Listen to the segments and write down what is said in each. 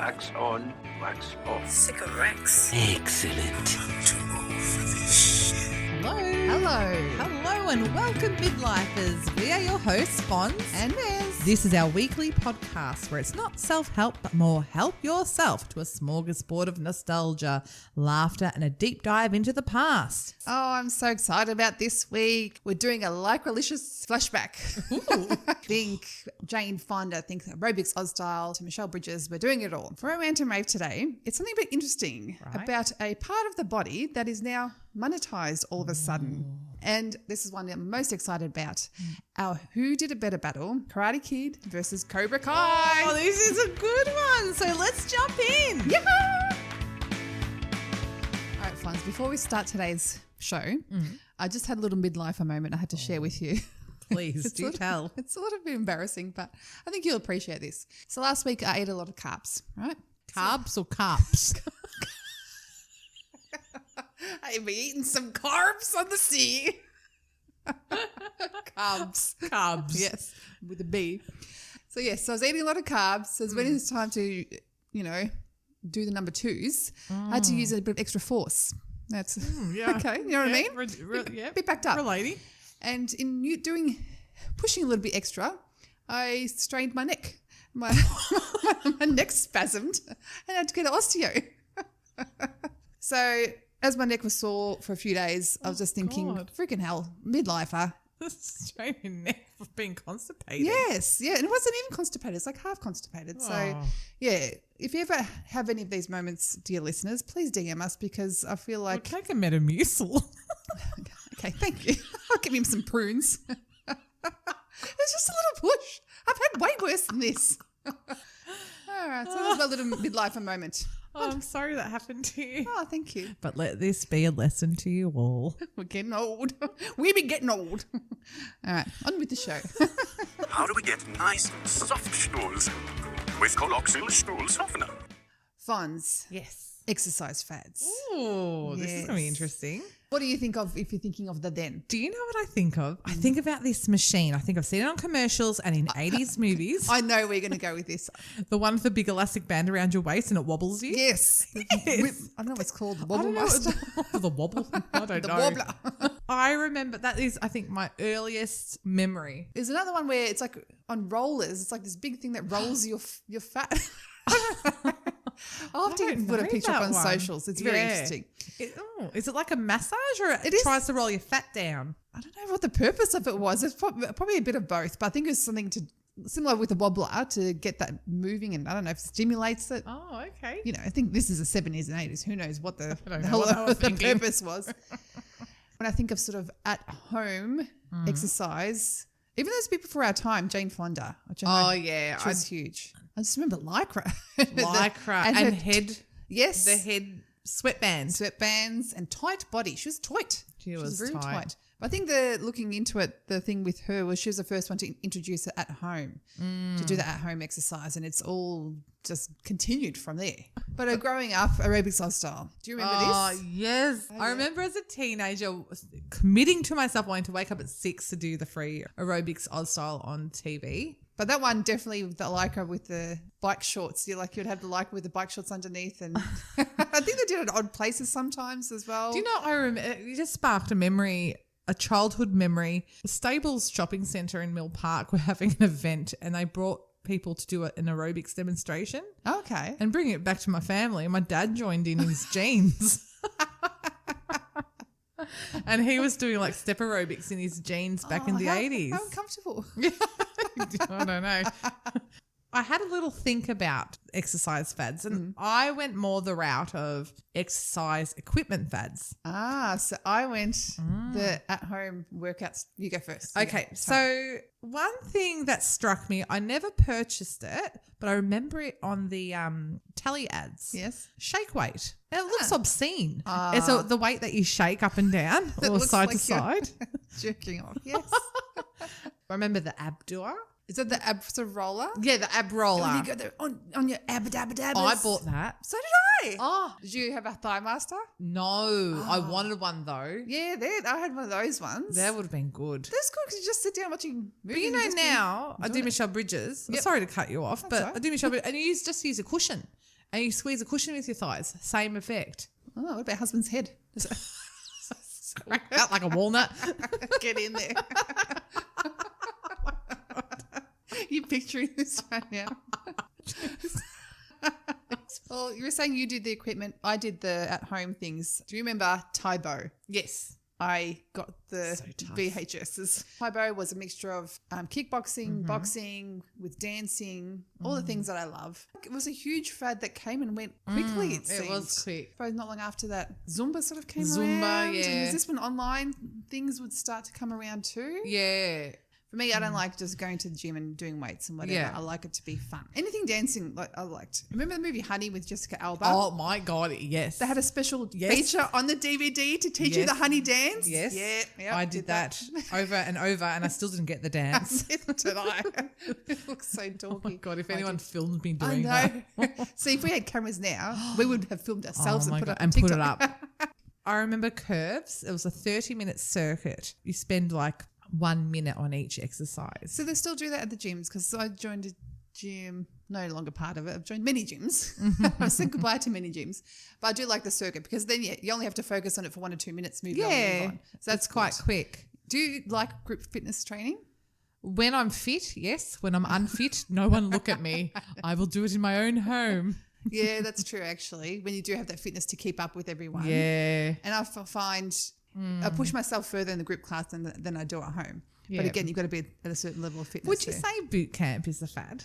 Wax on, wax off. Cigarettes. Excellent. Hello, and welcome, midlifers. We are your hosts, Fonz and Mez. This is our weekly podcast where it's not self-help, but more help yourself to a smorgasbord of nostalgia, laughter, and a deep dive into the past. Oh, I'm so excited about this week. We're doing a lycra-licious flashback. Think Jane Fonda, think aerobics Oz style to Michelle Bridges. We're doing it all. For our Rant and Rave today, it's something a bit interesting about a part of the body that is now monetized all of a sudden. And this is one I'm most excited about. Our Who Did It Better battle, Karate Kid versus Cobra Kai. Oh, this is a good one. So let's jump in. Yeah! All right, Fonz, before we start today's show, I just had a little midlifer moment I had to share with you. Please do tell. It's a little bit embarrassing, but I think you'll appreciate this. So last week I ate a lot of carbs, right? Carbs or carps? I've been eating some carbs on the sea. Carbs. Yes, with a B. So yes, so I was eating a lot of carbs. So when it was time to, do the number twos, I had to use a bit of extra force. That's okay. You know what I mean? Bit backed up. Relating. And in pushing a little bit extra, I strained my neck. My neck spasmed and I had to get an osteo. So as my neck was sore for a few days, I was just thinking, freaking hell, midlifer. Strain your neck for being constipated. Yes, yeah. And it wasn't even constipated. It's like half constipated. So, yeah, if you ever have any of these moments, dear listeners, please DM us because I feel like... We'll take a Metamucil. Okay, thank you. I'll give him some prunes. It's just a little push. I've had way worse than this. All right, so that was my little midlifer moment. Oh, I'm sorry that happened to you. Oh, thank you. But let this be a lesson to you all. We're getting old. We've been getting old. All right, on with the show. How do we get nice, soft stools with colloquial stool softener? Fonz. Yes. Exercise fads. Oh, this is going to be interesting. What do you think of if you're thinking of the then? Do you know what I think of? I think about this machine. I think I've seen it on commercials and in 80s movies. I know we're going to go with this. The one with the big elastic band around your waist and it wobbles you? Yes. I don't know what it's called. The Wobble Master. The wobble? I don't know. The wobbler. I remember that is, I think, my earliest memory. There's another one where it's like on rollers. It's like this big thing that rolls your fat. I'll have to put a picture up on socials. It's very interesting. Is it like a massage or it tries to roll your fat down? I don't know what the purpose of it was. It's probably a bit of both, but I think it was something similar with the wobbler to get that moving, and I don't know if it stimulates it. Oh, okay. I think this is the 70s and 80s. Who knows what the purpose was. When I think of sort of at home exercise, even those people for our time, Jane Fonda. Which I know she was huge. I just remember lycra. and head. Yes. The head sweatbands. And tight body. She was tight. She was very tight. But I think looking into it, the thing with her was she was the first one to introduce it at home, to do the at-home exercise, and it's all just continued from there. But growing up, aerobics lifestyle. Do you remember this? Oh, yes. I remember as a teenager committing to myself wanting to wake up at 6 to do the free aerobics Oz style on TV. But that one definitely the lycra with the bike shorts. You'd have the lycra with the bike shorts underneath, and I think they did it at odd places sometimes as well. Do you know? I remember you just sparked a memory, a childhood memory. The Stables Shopping Centre in Mill Park were having an event, and they brought people to do an aerobics demonstration. Okay, and bringing it back to my family. And my dad joined in his jeans. And he was doing like step aerobics in his jeans back in the 80s. How uncomfortable. I don't know. I had a little think about exercise fads, and I went more the route of exercise equipment fads. So I went the at-home workouts. You go first. Okay, so one thing that struck me, I never purchased it, but I remember it on the telly ads. Yes. Shake weight. And it looks obscene. It's the weight that you shake up and down or side to side. Jerking off, yes. I remember the ab doer. Is that the ab sort of roller? Yeah, the ab roller. Oh, you go there on your ab-a-dab-a-dabbers. I bought that. So did I. Oh. Did you have a Thigh Master? No. I wanted one though. Yeah, I had one of those ones. That would have been good. That's good because you just sit down watching movies. But now, I do Michelle Bridges. Yep. Sorry to cut you off, but right. I do Michelle Bridges and just use a cushion. And you squeeze a cushion with your thighs. Same effect. Oh, what about husband's head? Out like a walnut. Get in there. You picturing this right now? Well, you were saying you did the equipment. I did the at-home things. Do you remember Taibo? Yes. I got the So tough. VHSs. Taibo was a mixture of kickboxing, boxing, with dancing, all the things that I love. It was a huge fad that came and went quickly, it seemed. It was quick. Suppose not long after that, Zumba sort of came Zumba, around. yeah. And is this when online things would start to come around too? Yeah. For me, I don't like just going to the gym and doing weights and whatever. Yeah. I like it to be fun. Anything dancing, like I liked. Remember the movie Honey with Jessica Alba? Oh my God, yes. They had a special Yes. feature on the DVD to teach you Yes. the honey dance. Yes. Yeah. I did that over and over and I still didn't get the dance. Did I? It looks so dorky. Oh my God, if I anyone did. filmed me I doing that. know. See, if we had cameras now, we would have filmed ourselves Oh my and put God, it and on put it TikTok. up. I remember curves. It was a 30-minute circuit. You spend like 1 minute on each exercise. So they still do that at the gyms because I joined a gym, no longer part of it. I've joined many gyms. I said goodbye to many gyms. But I do like the circuit because then you only have to focus on it for 1 or 2 minutes, move on, Yeah, move on. So that's quite good. quick. Do you like group fitness training? When I'm fit, yes. When I'm unfit, no one look at me. I will do it in my own home. Yeah, that's true actually. When you do have that fitness to keep up with everyone. Yeah. And I find I push myself further in the group class than I do at home. Yeah. But again, you've got to be at a certain level of fitness. Would you there. say boot camp is the fad?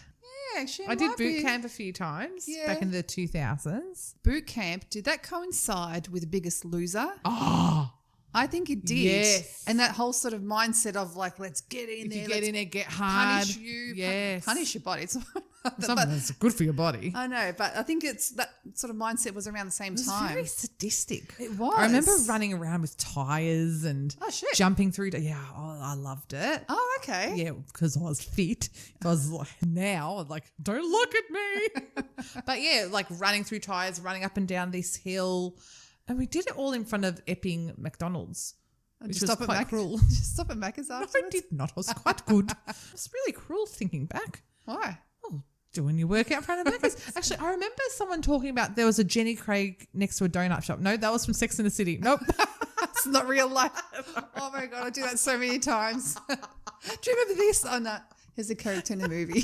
Yeah, actually, I did boot camp a few times Yeah. back in the 2000s. Boot camp, did that coincide with Biggest Loser? Oh, I think it did. Yes. And that whole sort of mindset of like, let's get in if there. you get let's in there, get hard. punish you. Yes. Punish your body. It's Something that's good for your body. I know, but I think it's that sort of mindset was around the same It was time. very sadistic. It was. I remember running around with tires and Oh, shit. jumping through. I loved it. Oh, okay. Yeah, because I was fit. If I was like now, like, don't look at me. But yeah, like running through tires, running up and down this hill. And we did it all in front of Epping McDonald's, which was quite cruel. Just stop at Macca's I afterwards. did not. It was quite good. It's really cruel thinking back. Why? Oh, doing your workout in front of Macca's. Actually, I remember someone talking about there was a Jenny Craig next to a donut shop. No, that was from Sex and the City. Nope. It's not real life. Oh my God, I do that so many times. Do you remember this? Oh no, here's a character in the movie.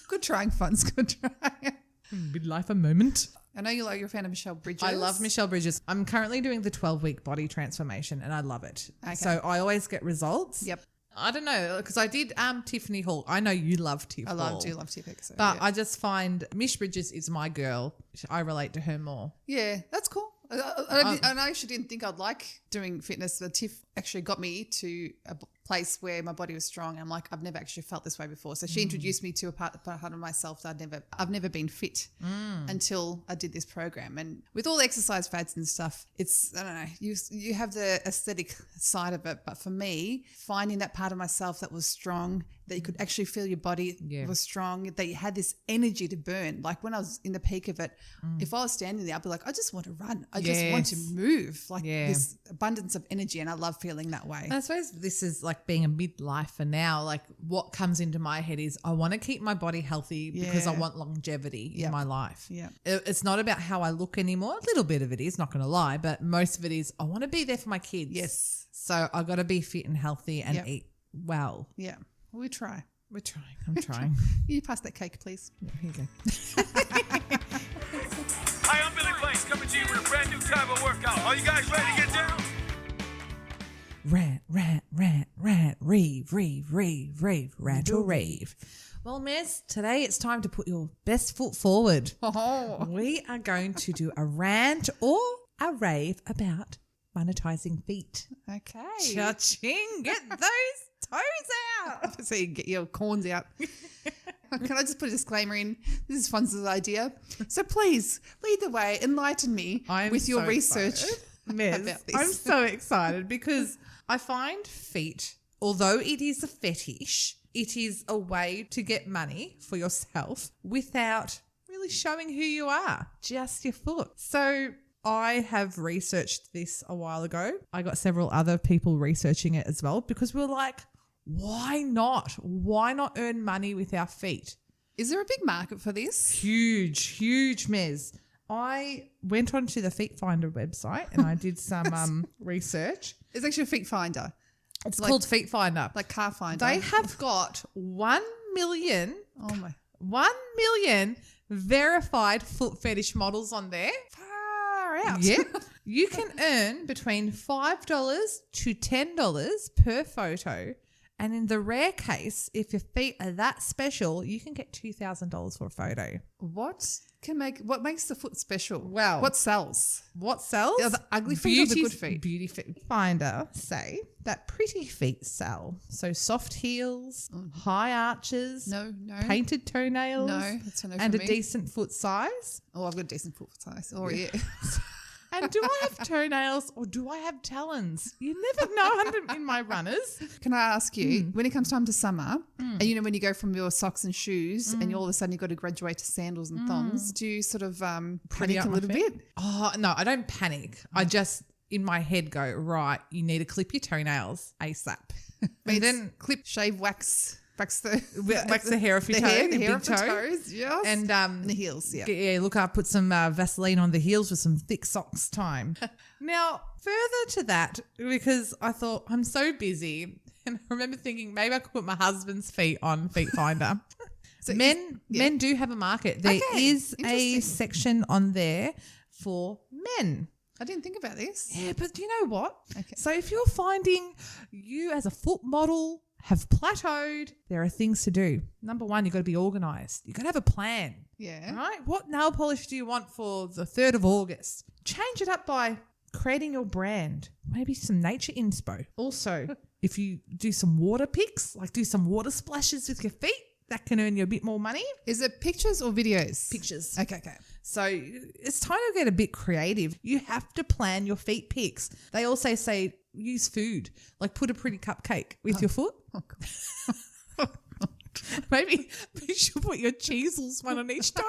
Good trying, Fonz. Good trying. Midlife a moment. I know you're a fan of Michelle Bridges. I love Michelle Bridges. I'm currently doing the 12-week body transformation and I love it. Okay. So I always get results. Yep. I don't know, because I did Tiffany Hall. I know you love Tiff Hall. do love Tiff. So, But yeah. I just find Mish Bridges is my girl. I relate to her more. Yeah, that's cool. I actually didn't think I'd like doing fitness, but Tiff actually got me to a place where my body was strong. I'm like, I've never actually felt this way before. So she introduced me to a part of myself that I've never been fit until I did this program. And with all the exercise fads and stuff, it's, I don't know, you have the aesthetic side of it. But for me, finding that part of myself that was strong, that you could actually feel your body was strong, that you had this energy to burn. Like when I was in the peak of it, if I was standing there, I'd be like, I just want to run. I just want to move. Like this abundance of energy. And I love feeling that way. And I suppose this is like being a midlifer now. Like what comes into my head is I want to keep my body healthy because I want longevity in my life. Yeah. It's not about how I look anymore. A little bit of it is, not going to lie, but most of it is I want to be there for my kids. Yes. So I got to be fit and healthy and eat well. Yeah. We try. We're trying. I'm trying. You pass that cake, please. Here you go. Hi, I'm Billy Blanks coming to you with a brand new type of workout. Are you guys ready to get down? Rant, rant, rant, rant, rave, rave, rave, rave, rant or rave. Well, Mez, today it's time to put your best foot forward. Oh. We are going to do a rant or a rave about monetizing feet. Okay. Cha-ching, get those toes out. So you get your corns out. Can I just put a disclaimer in? This is Fonz's idea. So please lead the way, enlighten me with your research. Mez, about this. I'm so excited because I find feet, although it is a fetish, it is a way to get money for yourself without really showing who you are, just your foot. So I have researched this a while ago. I got several other people researching it as well because we were like, why not? Why not earn money with our feet? Is there a big market for this? Huge, Mez. I went onto the Feet Finder website and I did some research. It's actually a feet finder. It's called Feet Finder. Like car finder. They have got 1 million, Oh my. 1 million verified foot fetish models on there. Far out. Yeah. You can earn between $5 to $10 per photo. And in the rare case, if your feet are that special, you can get $2,000 for a photo. What makes the foot special? Well, what sells? What sells? Are the ugly feet or the good feet? Beauty Fit Finder say that pretty feet sell. So soft heels, high arches, No. painted toenails, No, that's a no and for a me. decent foot size. Oh, I've got a decent foot size. Oh, yeah. And do I have toenails or do I have talons? You never know in my runners. Can I ask you, when it comes time to summer, and you know when you go from your socks and shoes and all of a sudden you've got to graduate to sandals and thongs, do you sort of panic up a my little feet? bit? Oh, no, I don't panic. I just, in my head, go, right, you need to clip your toenails ASAP. And then shave, wax the hair off your toe, the your hair big off the toe. toes, yes. And the heels, yeah. Yeah, look up, put some Vaseline on the heels with some thick socks time. Now, further to that, because I thought I'm so busy, and I remember thinking maybe I could put my husband's feet on Feet Finder. So men do have a market. There is a interesting. section on there for men. I didn't think about this. Yeah, but you know what? Okay. So if you're finding you as a foot model have plateaued, there are things to do. Number one, you've got to be organised. You've got to have a plan. Yeah. Right? What nail polish do you want for the 3rd of August? Change it up by creating your brand. Maybe some nature inspo. Also, if you do some water pics, like do some water splashes with your feet, that can earn you a bit more money. Is it pictures or videos? Pictures. Okay. So it's time to get a bit creative. You have to plan your feet pics. They also say use food, like put a pretty cupcake with your foot. Oh, God. Maybe you should put your cheesels one on each toe.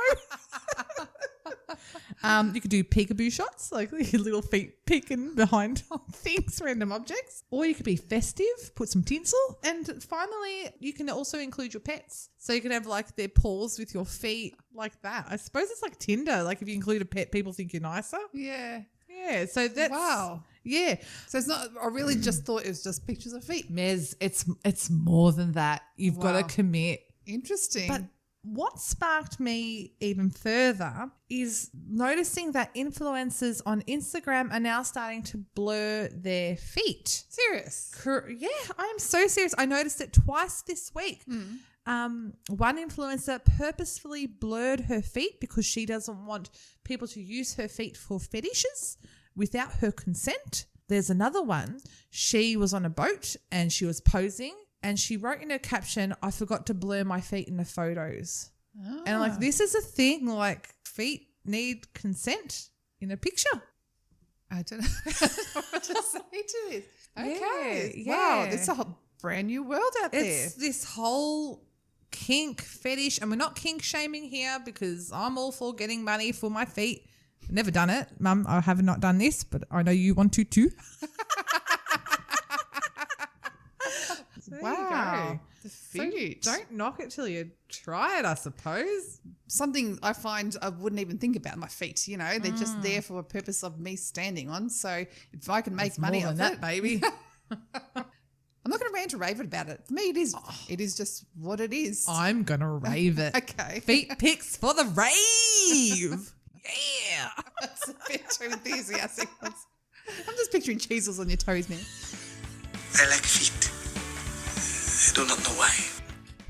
You could do peekaboo shots, like your little feet peeking behind things, random objects. Or you could be festive, put some tinsel. And finally, you can also include your pets. So you can have like their paws with your feet like that. I suppose it's like Tinder. Like if you include a pet, people think you're nicer. Yeah. Yeah, so that's... Wow. Yeah. So it's not, I really just thought it was just pictures of feet. Mez, it's more than that. You've got Wow. to commit. Interesting. But what sparked me even further is noticing that influencers on Instagram are now starting to blur their feet. Serious? Yeah, I am so serious. I noticed it twice this week. One influencer purposefully blurred her feet because she doesn't want people to use her feet for fetishes without her consent. There's another one. She was on a boat and she was posing and she wrote in her caption, "I forgot to blur my feet in the photos." And I'm like, this is a thing, like feet need consent in a picture. I don't know what to say to this. Okay. Yeah, Wow. yeah. There's a whole brand new world out there. It's this whole kink fetish, and we're not kink shaming here because I'm all for getting money for my feet. Never done it. Mum, I have not done this, but I know you want to too. So Wow. The So feet. don't knock it till you try it, I suppose. Something I find I wouldn't even think about my feet, you know. They're just there for a purpose of me standing on. So if I can make It's money more off than it, that, baby. I'm not going to rant or rave about it. For me, it is just what it is. I'm going to rave it. Okay. Feet pics for the rave. Yeah. That's a bit too enthusiastic. I'm just picturing cheesels on your toes now. I like feet. I do not know why.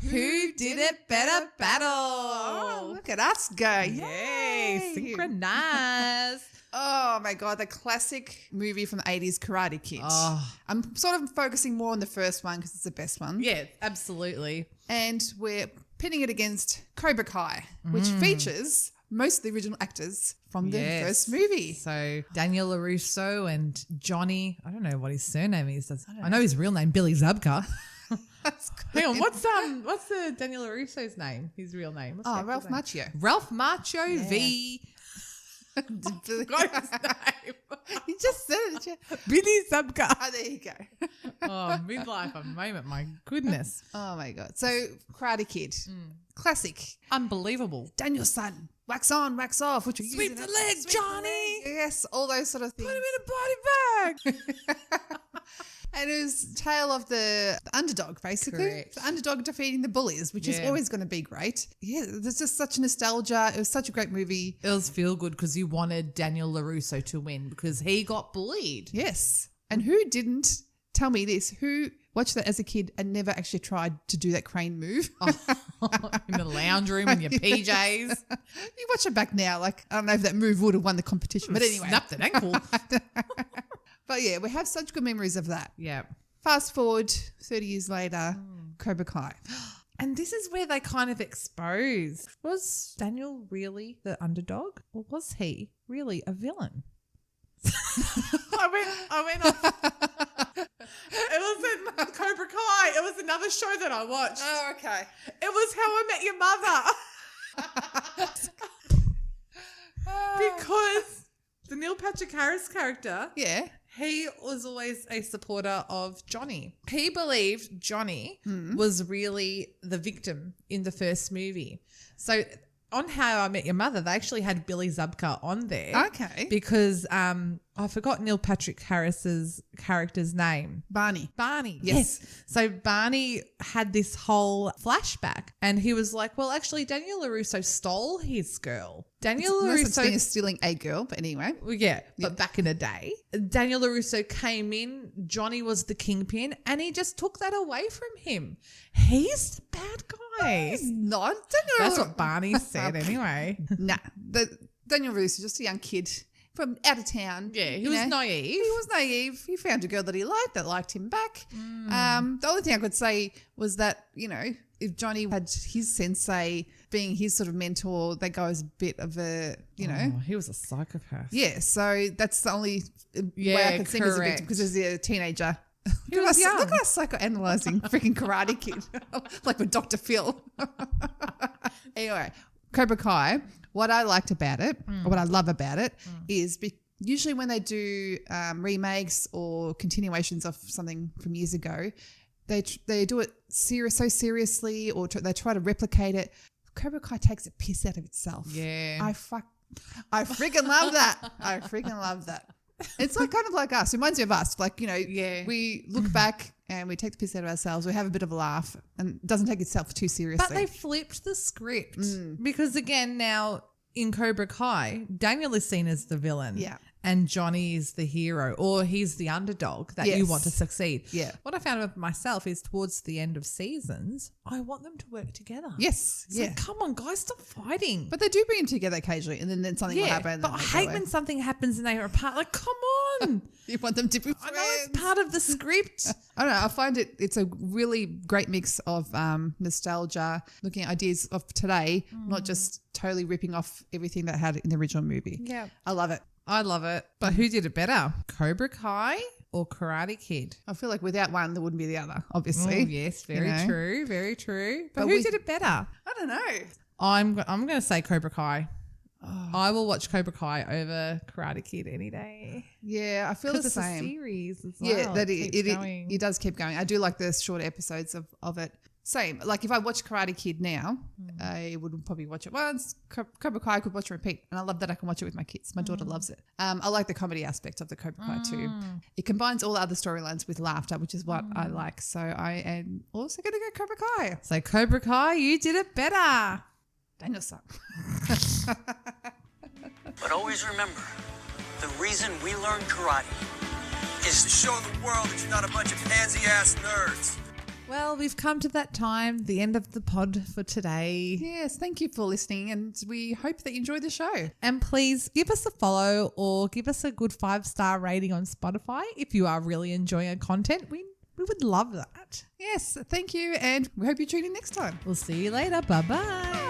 Who did it better battle? Oh, look at us go. Yay. Yay. Synchronized. Oh my God, the classic movie from the 80s, Karate Kid. Oh. I'm sort of focusing more on the first one because it's the best one. Yeah, absolutely. And we're pitting it against Cobra Kai, which features most of the original actors from the Yes. first movie. So Daniel LaRusso and Johnny, I don't know what his surname is. I know his real name, Billy Zabka. That's Hang on, what's the Daniel LaRusso's name? His real name? What's the actor's Ralph name? Macchio. Ralph Macchio v. Got his name. You just said it. Yeah. Billy Zabka. Oh, there you go. Oh, midlife a moment. My goodness. Oh my God. So Karate Kid. classic. Unbelievable. Daniel's son, wax on, wax off. Which Sweep the leg, Johnny. Yes, all those sort of things. Put him in a body bag. And it was tale of the underdog, basically. Correct. The underdog defeating the bullies, which is always going to be great. Yeah, there's just such nostalgia. It was such a great movie. It was feel good because you wanted Daniel LaRusso to win because he got bullied. Yes. And who didn't, tell me this, who watched that as a kid and never actually tried to do that crane move? In the lounge room in your PJs. You watch it back now, like, I don't know if that move would have won the competition. But anyway. Snapped an ankle. But yeah, we have such good memories of that. Yeah. Fast forward 30 years later, Cobra Kai. And this is where they kind of exposed. Was Daniel really the underdog or was he really a villain? I went off. It wasn't Cobra Kai. It was another show that I watched. Oh, okay. It was How I Met Your Mother. Because the Neil Patrick Harris character, Yeah. he was always a supporter of Johnny. He believed Johnny was really the victim in the first movie. So on How I Met Your Mother, they actually had Billy Zabka on there. Okay. Because I forgot Neil Patrick Harris's character's name. Barney. Yes. So Barney had this whole flashback and he was like, well, actually, Daniel LaRusso stole his girl. Daniel No such thing LaRusso... as stealing a girl, but anyway. Well, yeah, but back in the day, Daniel LaRusso came in, Johnny was the kingpin, and he just took that away from him. He's the bad guy. He's not. That's what Barney said anyway. Nah. Daniel Roos was just a young kid from out of town. Yeah, he you was know. naive. He was naive. He found a girl that he liked that liked him back. The only thing I could say was that, you know, if Johnny had his sensei being his sort of mentor, that goes a bit of a, you know. Oh, he was a psychopath. Yeah, so that's the only way Yeah, I could see him as a victim correct. because as a teenager. He was young. Look at us psychoanalyzing freaking Karate Kid, like with Dr. Phil. Anyway, Cobra Kai, what I liked about it, or what I love about it, is usually when they do remakes or continuations of something from years ago, they do it so seriously or they try to replicate it. Cobra Kai takes a piss out of itself. Yeah. I freaking love that. I freaking love that. It's like kind of like us. It reminds me of us. Like, you know, we look back and we take the piss out of ourselves. We have a bit of a laugh and it doesn't take itself too seriously. But they flipped the script because, again, now in Cobra Kai, Daniel is seen as the villain. Yeah. And Johnny is the hero or he's the underdog that you Yes. want to succeed. Yeah. What I found with myself is towards the end of seasons, I want them to work together. Yes. It's Yeah. like, come on, guys, stop fighting. But they do bring them together occasionally and then something will happen. but I hate when something happens and they are apart. Like, come on. you want them to be I friends. know it's part of the script. I don't know. I find it's a really great mix of nostalgia, looking at ideas of today, not just totally ripping off everything that had in the original movie. Yeah. I love it. I love it. But who did it better? Cobra Kai or Karate Kid? I feel like without one, there wouldn't be the other, obviously. Oh, yes, very You know? true, very true. But But who we- did it better? I don't know. I'm going to say Cobra Kai. I will watch Cobra Kai over Karate Kid any day. Yeah, I feel the Because it's a same. series as well. Yeah, that keeps going. it does keep going. I do like the shorter episodes of it. Same. Like if I watch Karate Kid now, I would probably watch it once. Cobra Kai I could watch and repeat. And I love that I can watch it with my kids. My daughter loves it. I like the comedy aspect of the Cobra Kai too. It combines all other storylines with laughter, which is what I like. So I am also going to go Cobra Kai. So Cobra Kai, you did it better. Daniel's son. But always remember, the reason we learn karate is To show the world that you're not a bunch of pansy-ass nerds. Well, we've come to that time, the end of the pod for today. Yes, thank you for listening. And we hope that you enjoyed the show. And please give us a follow or give us a good 5-star rating on Spotify if you are really enjoying our content. We would love that. Yes, thank you. And we hope you tune in next time. We'll see you later. Bye-bye.